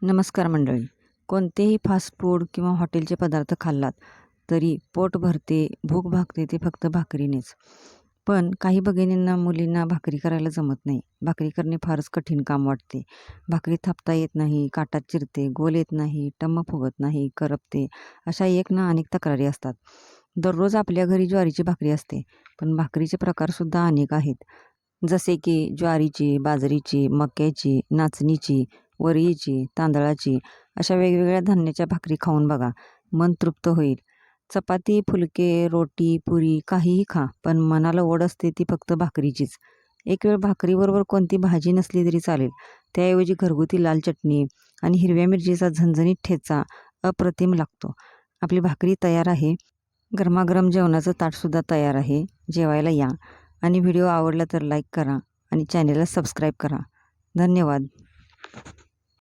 नमस्कार मंडळी. कोणतेही फास्ट फूड किंवा हॉटेलचे पदार्थ खाल्लात तरी पोट भरते, भूक भागते ते फक्त भाकरीनेच. पण काही भगिनींना, मुलींना भाकरी करायला जमत नाही. भाकरी करणे फारच कठीण काम वाटते. भाकरी थापता येत नाही, काटात चिरते, गोल येत नाही, टम्म फुगत नाही, करपते, अशा एक ना अनेक तक्रारी असतात. दररोज आपल्या घरी ज्वारीची भाकरी असते, पण भाकरीचे प्रकारसुद्धा अनेक आहेत. जसे की ज्वारीची, बाजरीची, मक्याची, नाचणीची, वरईची, तांदळाची अशा वेगवेगळ्या धान्याच्या भाकरी खाऊन बघा. मन तृप्त होईल. चपाती, फुलके, रोटी, पुरी काहीही खा, पण मनाला ओढ असते ती फक्त भाकरीचीच. एक वेळ भाकरीबरोबर कोणती भाजी नसली तरी चालेल. त्याऐवजी घरगुती लाल चटणी आणि हिरव्या मिरचीचा झणझणीत ठेचा अप्रतिम लागतो. आपली भाकरी तयार आहे. गरमागरम जेवणाचं ताटसुद्धा तयार आहे. जेवायला या. आणि व्हिडिओ आवडला तर लाईक करा आणि चॅनेलला सबस्क्राईब करा. धन्यवाद.